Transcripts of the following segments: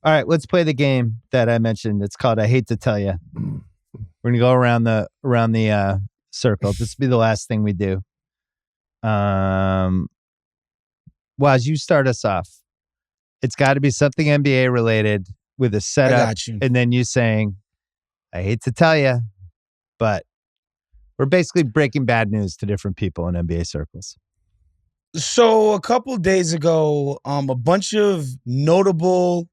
All right, let's play the game that I mentioned. It's called I Hate to Tell You. We're gonna go around the circle. This will be the last thing we do. Waz, you start us off. It's got to be something NBA related with a setup, I got you. and then you saying, "I hate to tell you, but." We're basically breaking bad news to different people in NBA circles. So a couple days ago, a bunch of notable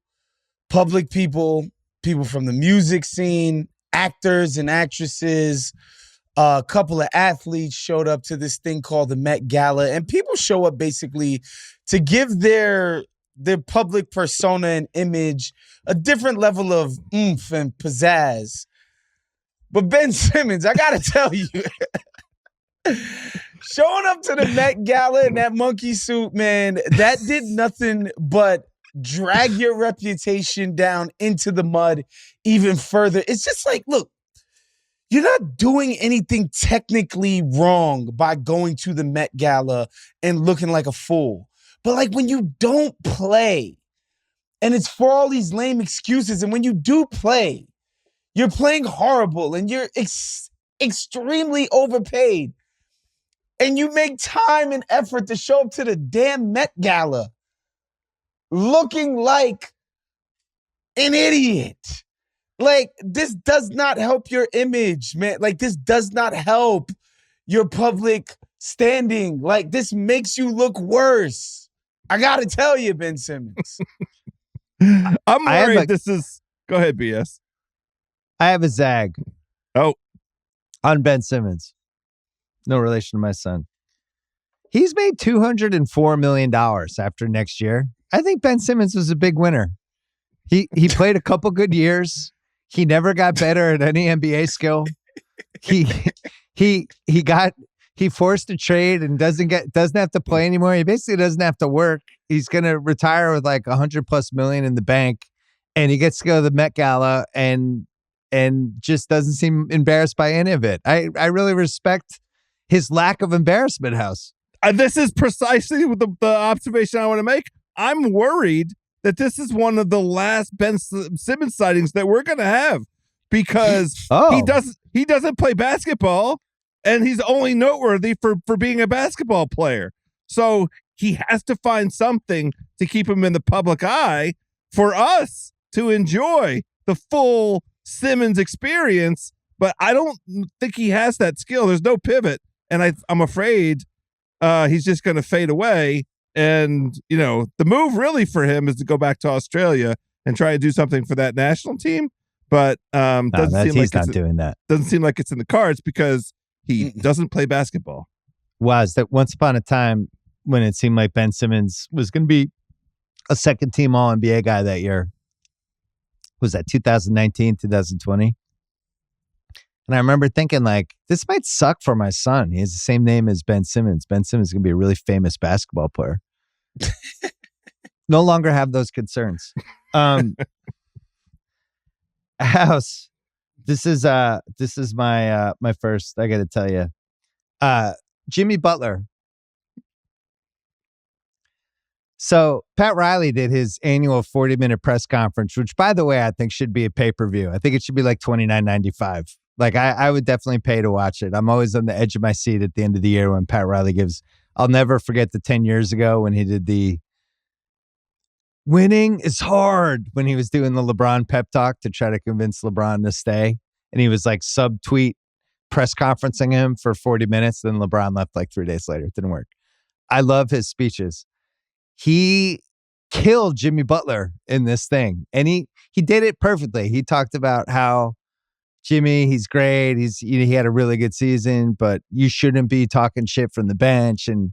public people from the music scene, actors and actresses, a couple of athletes showed up to this thing called the Met Gala. And people show up basically to give their public persona and image a different level of oomph and pizzazz. But Ben Simmons, I gotta tell you, showing up to the Met Gala in that monkey suit, man, that did nothing but drag your reputation down into the mud even further. It's just like, look, you're not doing anything technically wrong by going to the Met Gala and looking like a fool. But like when you don't play, and it's for all these lame excuses, and when you do play, you're playing horrible and you're extremely overpaid. And you make time and effort to show up to the damn Met Gala looking like an idiot. Like, this does not help your image, man. Like, this does not help your public standing. Like, this makes you look worse. I got to tell you, Ben Simmons. I'm worried this is... Go ahead, BS. I have a zag. Oh. On Ben Simmons. No relation to my son. He's made $204 million after next year. I think Ben Simmons was a big winner. He played a couple good years. He never got better at any NBA skill. He forced a trade and doesn't have to play anymore. He basically doesn't have to work. He's gonna retire with like $100+ million in the bank, and he gets to go to the Met Gala and just doesn't seem embarrassed by any of it. I really respect his lack of embarrassment, House. This is precisely the observation I want to make. I'm worried that this is one of the last Ben Simmons sightings that we're going to have because he doesn't play basketball and he's only noteworthy for being a basketball player. So he has to find something to keep him in the public eye for us to enjoy the full Simmons experience, but I don't think he has that skill. There's no pivot, and I'm afraid he's just going to fade away. And the move really for him is to go back to Australia and try to do something for that national team. But doesn't seem like he's not doing that. Doesn't seem like it's in the cards because he doesn't play basketball. Was that once upon a time when it seemed like Ben Simmons was going to be a second team All NBA guy that year? Was that 2019, 2020? And I remember thinking, like, this might suck for my son. He has the same name as Ben Simmons. Ben Simmons is going to be a really famous basketball player. No longer have those concerns. House, this is my first. I got to tell you, Jimmy Butler. So Pat Riley did his annual 40-minute press conference, which, by the way, I think should be a pay-per-view. I think it should be like $29.95. Like I would definitely pay to watch it. I'm always on the edge of my seat at the end of the year when Pat Riley gives. I'll never forget the 10 years ago when he did the winning is hard when he was doing the LeBron pep talk to try to convince LeBron to stay. And he was like subtweet press conferencing him for 40 minutes. Then LeBron left like 3 days later. It didn't work. I love his speeches. He killed Jimmy Butler in this thing. And he did it perfectly. He talked about how Jimmy, he's great. He had a really good season, but you shouldn't be talking shit from the bench. And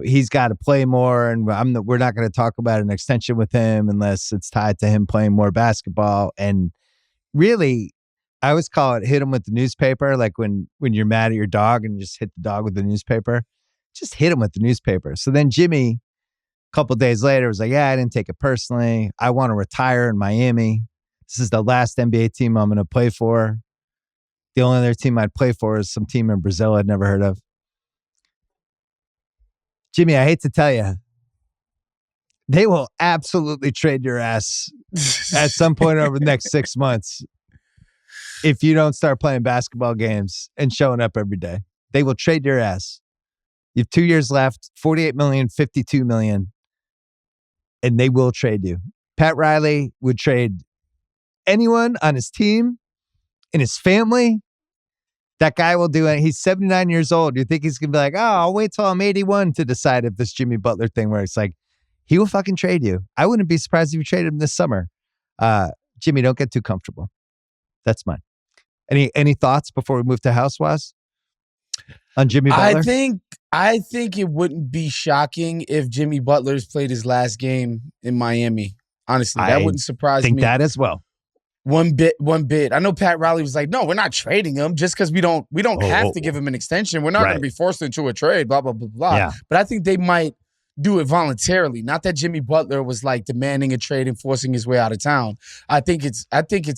he's got to play more. And we're not going to talk about an extension with him unless it's tied to him playing more basketball. And really, I always call it hit him with the newspaper. Like when you're mad at your dog and you just hit the dog with the newspaper, just hit him with the newspaper. So then Jimmy, a couple of days later, was like, yeah, I didn't take it personally. I want to retire in Miami. This is the last NBA team I'm going to play for. The only other team I'd play for is some team in Brazil I'd never heard of. Jimmy, I hate to tell you, They will absolutely trade your ass at some point over the next 6 months if you don't start playing basketball games and showing up every day. They will trade your ass. You have 2 years left, 48 million, 52 million, and they will trade you. Pat Riley would trade anyone on his team, in his family. That guy will do it. He's 79 years old. You think he's going to be like, oh, I'll wait till I'm 81 to decide if this Jimmy Butler thing works? Like, he will fucking trade you. I wouldn't be surprised if you traded him this summer. Jimmy, don't get too comfortable. That's mine. Any thoughts before we move to Housewives on Jimmy Butler? I think it wouldn't be shocking if Jimmy Butler's played his last game in Miami. Honestly, that wouldn't surprise me. I think that as well. One bit. I know Pat Riley was like, no, we're not trading him just because we don't have to give him an extension. We're not going to be forced into a trade, blah, blah, blah, blah. Yeah. But I think they might do it voluntarily. Not that Jimmy Butler was like demanding a trade and forcing his way out of town. I think it's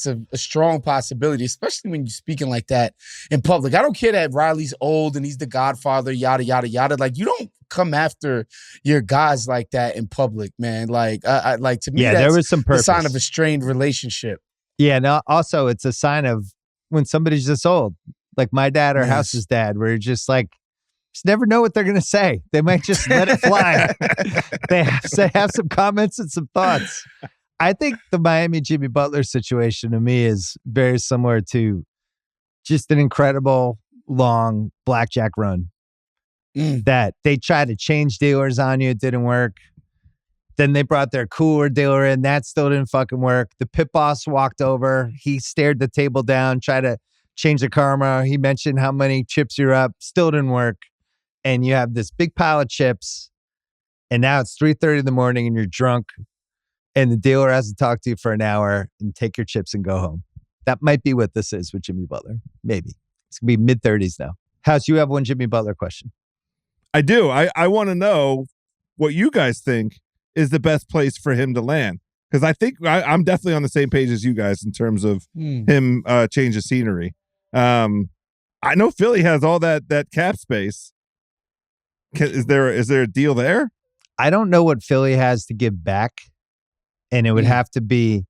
a strong possibility, especially when you're speaking like that in public. I don't care that Riley's old and he's the godfather, yada, yada, yada. Like, you don't come after your guys like that in public, man. Like, to me, that's there was some purpose. The sign of a strained relationship. Yeah, no, also it's a sign of when somebody's this old, like my dad or House's dad, where you're just like, just never know what they're going to say. They might just let it fly. They have some comments and some thoughts. I think the Miami Jimmy Butler situation to me is very similar to just an incredible long blackjack run that they tried to change dealers on you. It didn't work. Then they brought their cooler dealer in. That still didn't fucking work. The pit boss walked over. He stared the table down, tried to change the karma. He mentioned how many chips you're up. Still didn't work. And you have this big pile of chips. And now it's 3:30 in the morning and you're drunk. And the dealer has to talk to you for an hour and take your chips and go home. That might be what this is with Jimmy Butler. Maybe. It's going to be mid-30s now. House, you have one Jimmy Butler question. I do. I want to know what you guys think is the best place for him to land. Because I think I'm definitely on the same page as you guys in terms of him change of scenery. I know Philly has all that cap space. Is there a deal there? I don't know what Philly has to give back. And it would have to be,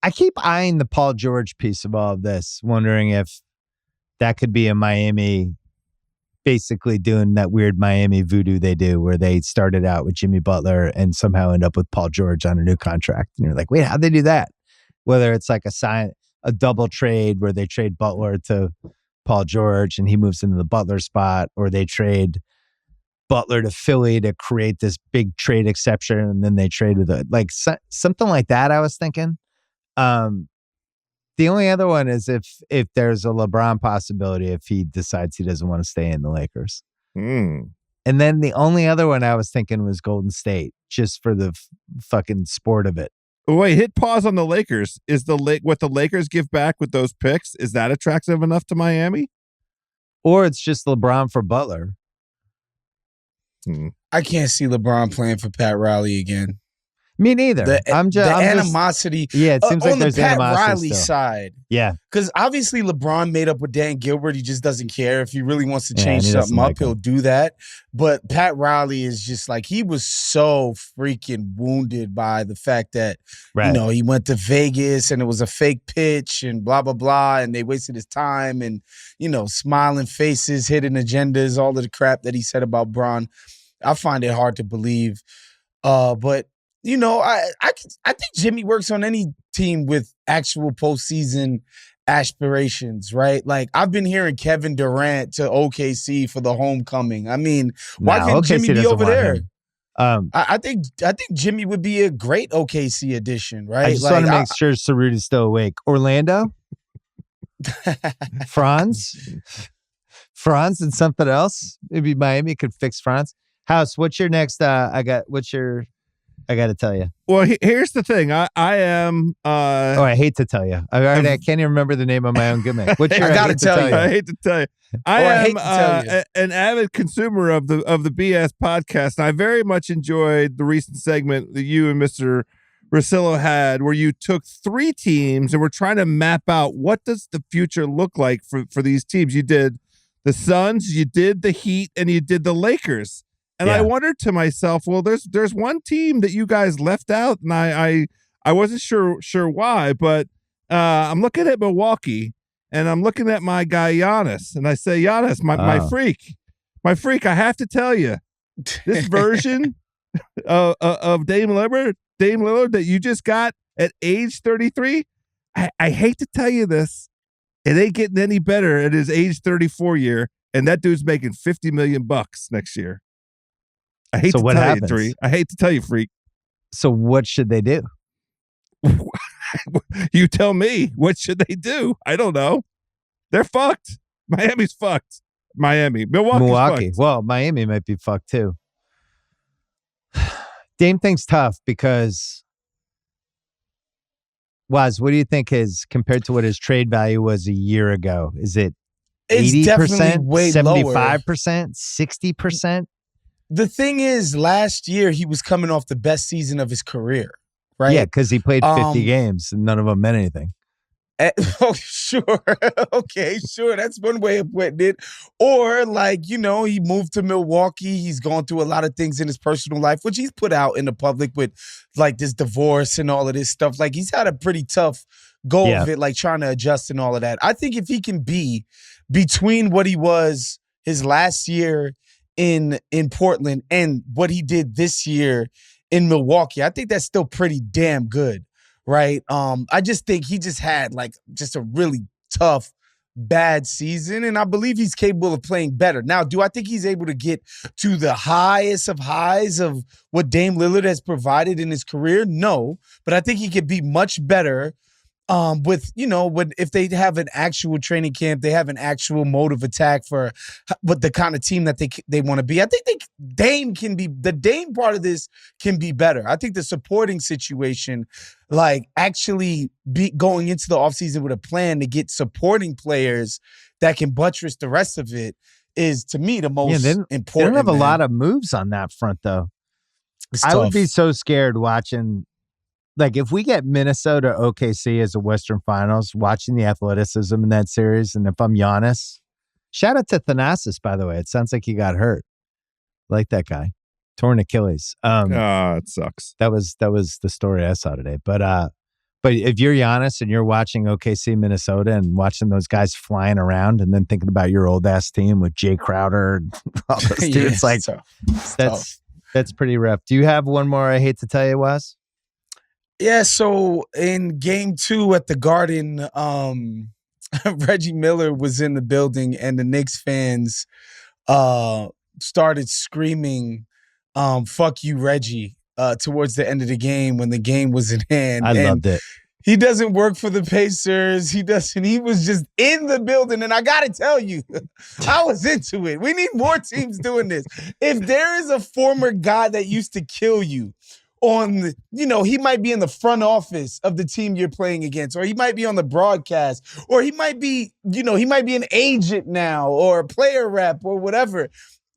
I keep eyeing the Paul George piece of all of this, wondering if that could be a Miami, basically doing that weird Miami voodoo they do where they started out with Jimmy Butler and somehow end up with Paul George on a new contract. And you're like, wait, how'd they do that? Whether it's like a double trade where they trade Butler to Paul George and he moves into the Butler spot, or they trade Butler to Philly to create this big trade exception, and then they traded something like that. I was thinking. The only other one is if there's a LeBron possibility if he decides he doesn't want to stay in the Lakers. And then the only other one I was thinking was Golden State, just for the fucking sport of it. Wait, hit pause on the Lakers. Is what the Lakers give back with those picks, is that attractive enough to Miami? Or it's just LeBron for Butler. I can't see LeBron playing for Pat Riley again. Me neither. The animosity. Yeah, it seems like there's animosity. On the Pat animosity Riley still. side. Yeah. Because obviously LeBron made up with Dan Gilbert. He just doesn't care. If he really wants to change something up, he'll do that. But Pat Riley is just like, he was so freaking wounded by the fact that, he went to Vegas and it was a fake pitch and blah, blah, blah. And they wasted his time and, smiling faces, hidden agendas, all of the crap that he said about Bron. I find it hard to believe. But I think Jimmy works on any team with actual postseason aspirations, right? Like, I've been hearing Kevin Durant to OKC for the homecoming. I mean, why can't Jimmy be over there? I think Jimmy would be a great OKC addition, right? I just want to make sure Cerruta's still awake. Orlando? Franz and something else? Maybe Miami could fix Franz. House, what's your next? I got to tell you. Well, here's the thing. I am. I hate to tell you. I can't even remember the name of my own gimmick. What's your? I got to tell you. I hate to tell you. I am an avid consumer of the BS podcast. And I very much enjoyed the recent segment that you and Mr. Russillo had, where you took 3 teams and were trying to map out what does the future look like for these teams. You did the Suns, you did the Heat, and you did the Lakers. And I wondered to myself, well, there's one team that you guys left out, and I wasn't sure why, but I'm looking at Milwaukee, and I'm looking at my guy Giannis, and I say, Giannis, my freak, I have to tell you, this version of Dame Lillard that you just got at age 33, I hate to tell you this, it ain't getting any better at his age 34 year, and that dude's making $50 million next year. I hate to tell you, Dre. I hate to tell you, freak. So what should they do? You tell me. What should they do? I don't know. They're fucked. Miami's fucked. Milwaukee's fucked. Well, Miami might be fucked too. Dame thing's tough because what do you think compared to what his trade value was a year ago? Is it 80%, 75%, 60%? The thing is, last year he was coming off the best season of his career, right? Yeah, because he played 50 games and none of them meant anything. Oh, sure. Okay, sure. That's one way of putting it. Or he moved to Milwaukee. He's gone through a lot of things in his personal life, which he's put out in the public with this divorce and all of this stuff. He's had a pretty tough go of it, trying to adjust and all of that. I think if he can be between what he was his last year in Portland and what he did this year in Milwaukee, I think that's still pretty damn good, right? I just think he just had just a really tough, bad season, and I believe he's capable of playing better. Now, do I think he's able to get to the highest of highs of what Dame Lillard has provided in his career? No, but I think he could be much better if they have an actual training camp, they have an actual mode of attack for what the kind of team that they want to be. I think the Dame part of this can be better. I think the supporting situation, actually going into the offseason with a plan to get supporting players that can buttress the rest of it is, to me, the most important. They don't have a lot of moves on that front, though. I would be so scared watching. If we get Minnesota OKC as a Western Finals, watching the athleticism in that series, and if I'm Giannis, shout out to Thanasis, by the way. It sounds like he got hurt. Like that guy. Torn Achilles. It sucks. That was the story I saw today. But if you're Giannis and you're watching OKC Minnesota and watching those guys flying around and then thinking about your old ass team with Jay Crowder and all those dudes, that's pretty rough. Do you have one more I hate to tell you, Wes? Yeah, so in game 2 at the Garden, Reggie Miller was in the building and the Knicks fans started screaming, fuck you, Reggie, towards the end of the game when the game was in hand. I loved it. He doesn't work for the Pacers. He was just in the building. And I got to tell you, I was into it. We need more teams doing this. If there is a former guy that used to kill you, he might be in the front office of the team you're playing against, or he might be on the broadcast, or he might be an agent now or a player rep or whatever.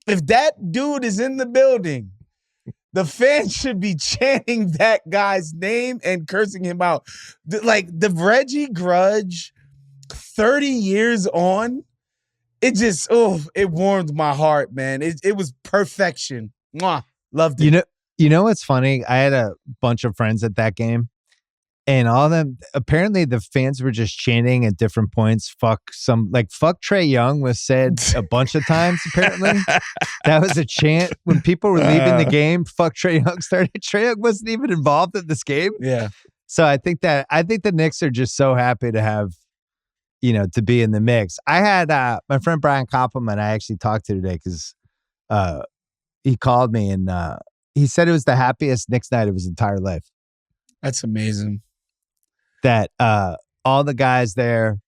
If that dude is in the building, the fans should be chanting that guy's name and cursing him out. The Reggie grudge 30 years on, it warmed my heart, man. It was perfection. Mwah. Loved it. You know what's funny? I had a bunch of friends at that game, and all of them, apparently the fans were just chanting at different points. Fuck Trae Young was said a bunch of times, apparently. That was a chant. When people were leaving the game, fuck Trae Young started. Trae Young wasn't even involved in this game. Yeah. So I think the Knicks are just so happy to have, to be in the mix. I had my friend Brian Koppelman, I actually talked to today because he called me and he said it was the happiest Knicks night of his entire life. That's amazing. That all the guys there,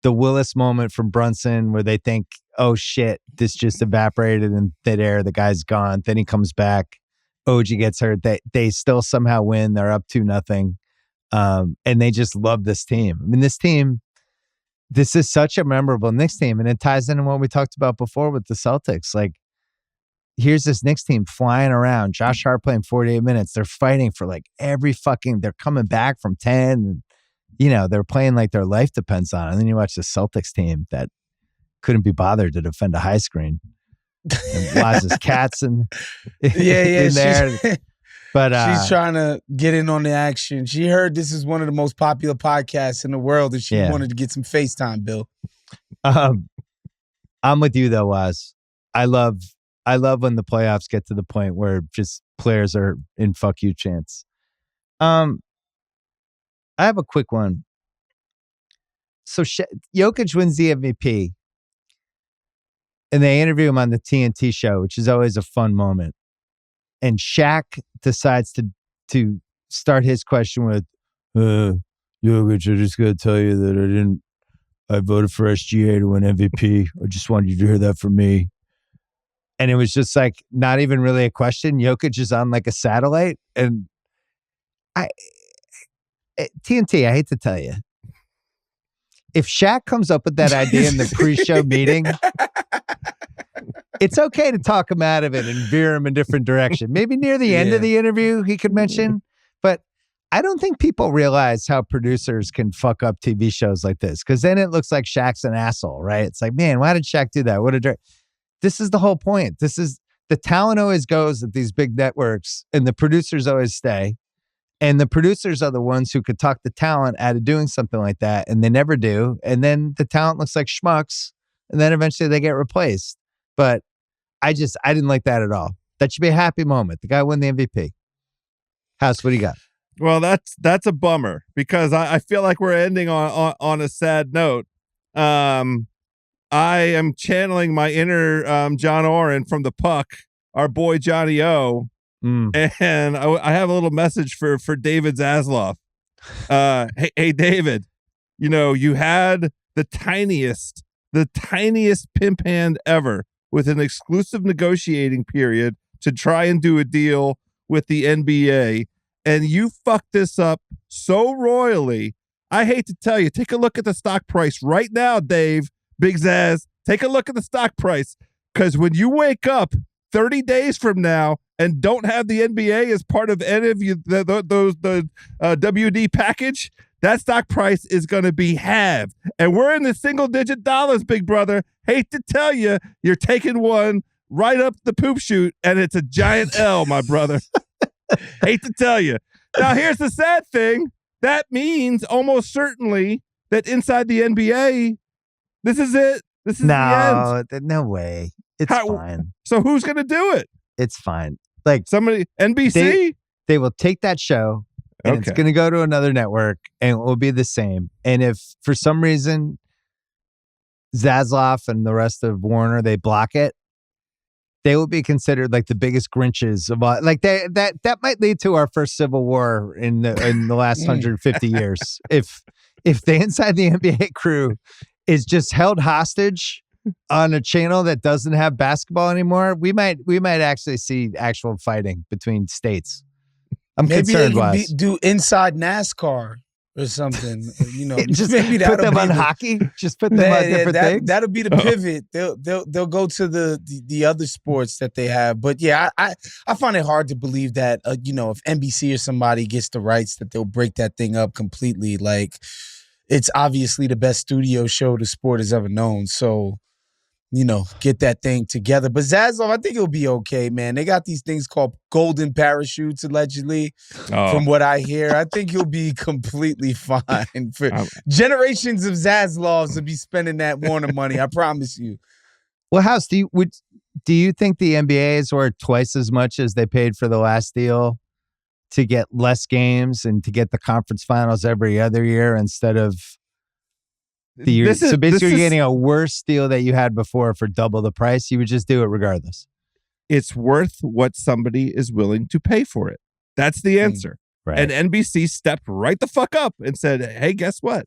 the Willis moment from Brunson where they think, oh shit, this just evaporated in midair, the guy's gone. Then he comes back. OG gets hurt. They still somehow win. They're up 2-0. And they just love this team. I mean, this is such a memorable Knicks team. And it ties into what we talked about before with the Celtics. Here's this Knicks team flying around. Josh Hart playing 48 minutes. They're fighting for they're coming back from 10. And, they're playing like their life depends on it. And then you watch the Celtics team that couldn't be bothered to defend a high screen. And Waz's cat's in there. But she's trying to get in on the action. She heard this is one of the most popular podcasts in the world, and she wanted to get some FaceTime, Bill. I'm with you though, Waz. I love when the playoffs get to the point where just players are in fuck you chants. I have a quick one. So Jokic wins the MVP, and they interview him on the TNT show, which is always a fun moment. And Shaq decides to start his question with, Jokic, I just got to tell you that I voted for SGA to win MVP. I just wanted you to hear that from me. And it was just like not even really a question. Jokic is on like a satellite. And TNT, I hate to tell you, if Shaq comes up with that idea in the pre-show meeting, it's okay to talk him out of it and veer him in a different direction. Maybe near the end of the interview, he could mention. But I don't think people realize how producers can fuck up TV shows like this, because then it looks like Shaq's an asshole, right? It's like, man, why did Shaq do that? What a This is the whole point. This is the talent always goes at these big networks, and the producers always stay. And the producers are the ones who could talk the talent out of doing something like that, and they never do. And then the talent looks like schmucks, and then eventually they get replaced. But I didn't like that at all. That should be a happy moment. The guy won the MVP. House, what do you got? Well, that's a bummer, because I feel like we're ending on a sad note. I am channeling my inner John Oren from the Puck, our boy Johnny O. And I have a little message for David Zaslav. Hey, David, you had the tiniest pimp hand ever with an exclusive negotiating period to try and do a deal with the NBA. And you fucked this up so royally. I hate to tell you, take a look at the stock price right now, Dave, Big Zaz. Take a look at the stock price, because when you wake up 30 days from now and don't have the NBA as part of any of you, the WD package, that stock price is going to be halved. And we're in the single-digit dollars, big brother. Hate to tell you, you're taking one right up the poop chute, and it's a giant L, my brother. Hate to tell you. Now, here's the sad thing. That means almost certainly that inside the NBA, this is it. This is the end. No way. It's fine. So who's going to do it? It's fine. Like somebody, NBC? They will take that show, and it's going to go to another network, and it will be the same. And if for some reason Zaslav and the rest of Warner, they block it, they will be considered like the biggest Grinches of all. Like that might lead to our first civil war in the last 150 years. If the Inside the NBA crew is just held hostage on a channel that doesn't have basketball anymore, we might actually see actual fighting between states. I'm concerned. Maybe they do Inside NASCAR or something. Just maybe put them on hockey. Just put them on different things. That'll be the pivot. They'll go to the other sports that they have. But yeah, I find it hard to believe that if NBC or somebody gets the rights, that they'll break that thing up completely. Like, it's obviously the best studio show the sport has ever known. So, get that thing together. But Zaslav, I think it'll be okay, man. They got these things called golden parachutes, allegedly, from what I hear. I think he'll be completely fine. For generations of Zaslavs will be spending that Warner money, I promise you. Well, House, do you think the NBA is worth twice as much as they paid for the last deal to get less games and to get the conference finals every other year instead of the year? So basically, you're getting a worse deal that you had before for double the price. You would just do it regardless. It's worth what somebody is willing to pay for it. That's the answer. Right. And NBC stepped right the fuck up and said, hey, guess what?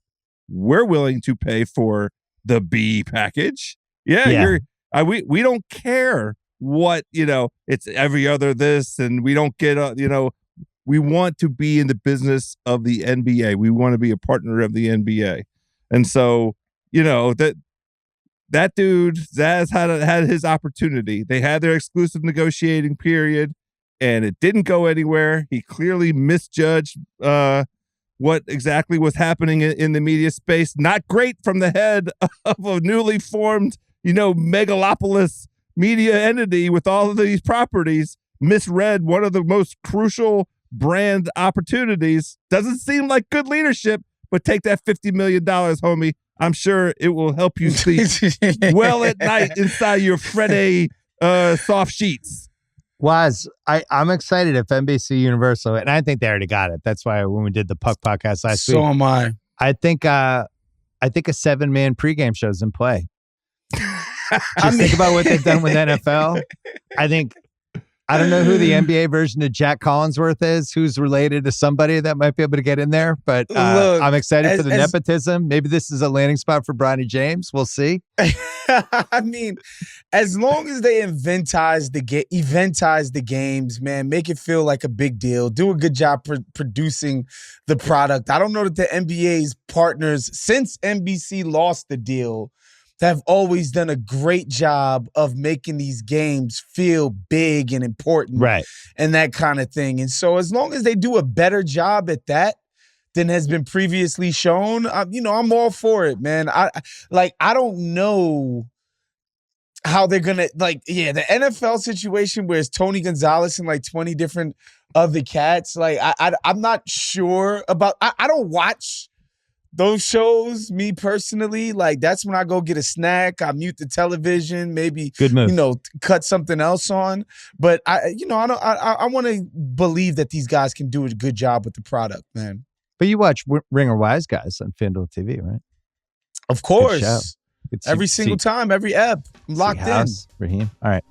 We're willing to pay for the B package. Yeah. We don't care what, it's every other this, and we don't get, we want to be in the business of the NBA. We want to be a partner of the NBA. And so, that dude, Zaz, had his opportunity. They had their exclusive negotiating period, and it didn't go anywhere. He clearly misjudged what exactly was happening in the media space. Not great from the head of a newly formed, megalopolis media entity with all of these properties misread one of the most crucial brand opportunities. Doesn't seem like good leadership, but take that $50 million, homie. I'm sure it will help you sleep well at night inside your Friday soft sheets. Waz, I'm excited if NBC Universal, and I think they already got it. That's why when we did the Puck podcast last week. So am I. I think a 7-man pregame show's in play. Think about what they've done with NFL. I don't know who the NBA version of Jack Collinsworth is, who's related to somebody that might be able to get in there. But look, I'm excited for the nepotism. Maybe this is a landing spot for Bronny James. We'll see. I mean, as long as they eventize the games, man, make it feel like a big deal. Do a good job producing the product. I don't know that the NBA's partners, since NBC lost the deal, have always done a great job of making these games feel big and important, right? And that kind of thing. And so as long as they do a better job at that than has been previously shown, I'm all for it, man. I don't know how they're going to, the NFL situation where it's Tony Gonzalez and 20 different other cats. I'm not sure about, I don't watch those shows, me personally. That's when I go get a snack. I mute the television, maybe, good move. Cut something else on. But I want to believe that these guys can do a good job with the product, man. But you watch Ringer Wise Guys on FanDuel TV, right? Of course. Every single time, every ep. I'm locked in. Raheem. All right.